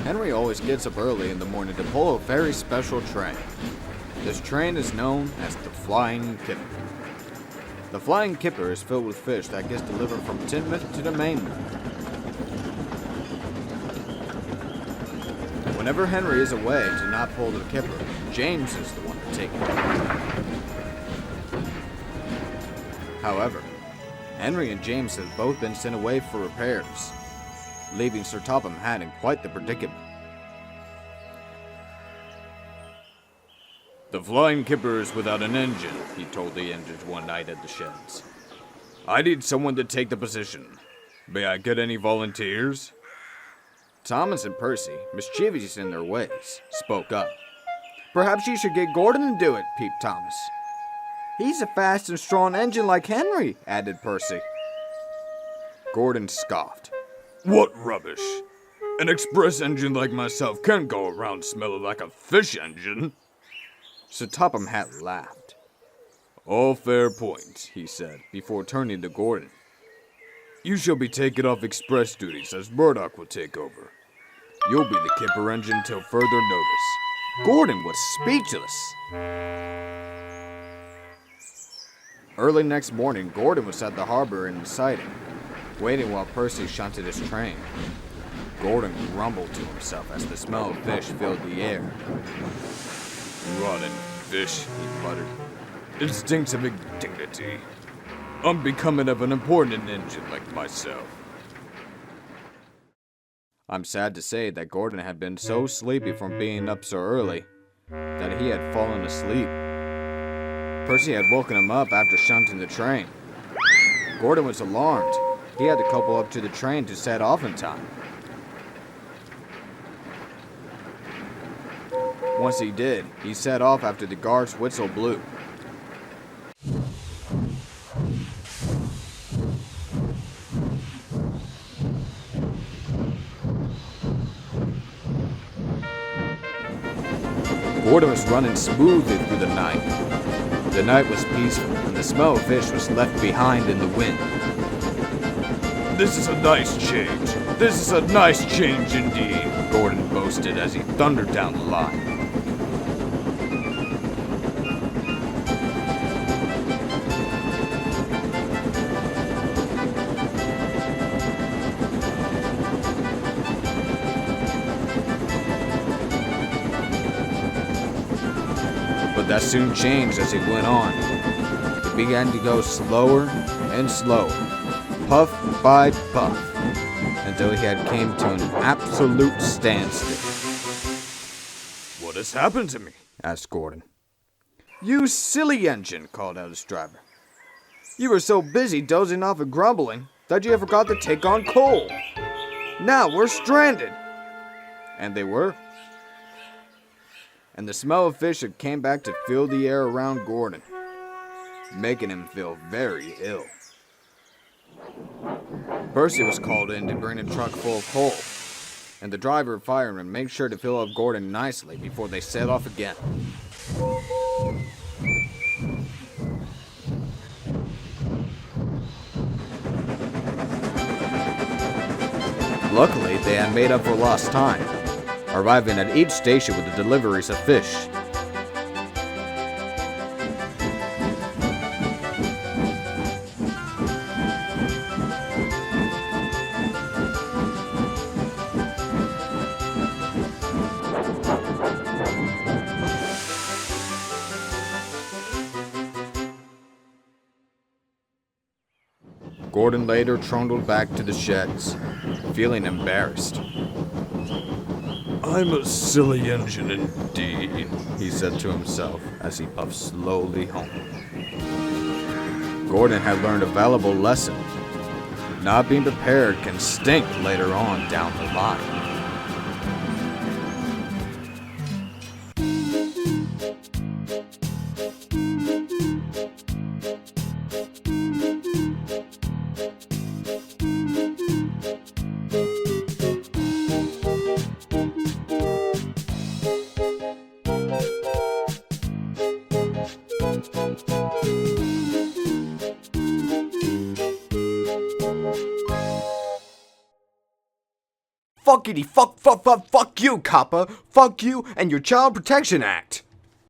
Henry always gets up early in the morning to pull a very special train. This train is known as the Flying Kipper. The Flying Kipper is filled with fish that gets delivered from Tinmouth to the mainland. Whenever Henry is away to not pull the Kipper, James is the one to take it. However, Henry and James have both been sent away for repairs, leaving Sir Topham Hatt in quite the predicament. "The Flying Kipper is without an engine," he told the engines one night at the sheds. "I need someone to take the position. May I get any volunteers?" Thomas and Percy, mischievous in their ways, spoke up. "Perhaps you should get Gordon to do it," peeped Thomas. "He's a fast and strong engine like Henry," added Percy. Gordon scoffed. "What rubbish! An express engine like myself can't go around smelling like a fish engine." Sir Topham Hatt laughed. "All fair points," he said, before turning to Gordon. "You shall be taken off express duties, as Murdoch will take over. You'll be the Kipper engine till further notice." Gordon was speechless. Early next morning, Gordon was at the harbor in the siding, waiting while Percy shunted his train. Gordon grumbled to himself as the smell of fish filled the air. "Rotten fish," he muttered. "It stinks of indignity. Unbecoming of an important engine like myself." I'm sad to say that Gordon had been so sleepy from being up so early that he had fallen asleep. Percy had woken him up after shunting the train. Gordon was alarmed. He had to couple up to the train to set off in time. Once he did, he set off after the guard's whistle blew. Gordon was running smoothly through the night. The night was peaceful, and the smell of fish was left behind in the wind. "This is a nice change. This is a nice change indeed," Gordon boasted as he thundered down the line. But that soon changed as he went on. He began to go slower and slower, puff by puff, until he had came to an absolute standstill. "What has happened to me?" asked Gordon. "You silly engine," called out his driver. "You were so busy dozing off and grumbling that you forgot to take on coal. Now we're stranded." And they were. And the smell of fish had came back to fill the air around Gordon, making him feel very ill. Percy was called in to bring a truck full of coal, and the driver and fireman made sure to fill up Gordon nicely before they set off again. Luckily, they had made up for lost time, arriving at each station with the deliveries of fish. Gordon later trundled back to the sheds, feeling embarrassed. "I'm a silly engine indeed," he said to himself as he puffed slowly home. Gordon had learned a valuable lesson. Not being prepared can stink later on down the line. fuck you, Copper. Fuck you and your Child Protection Act.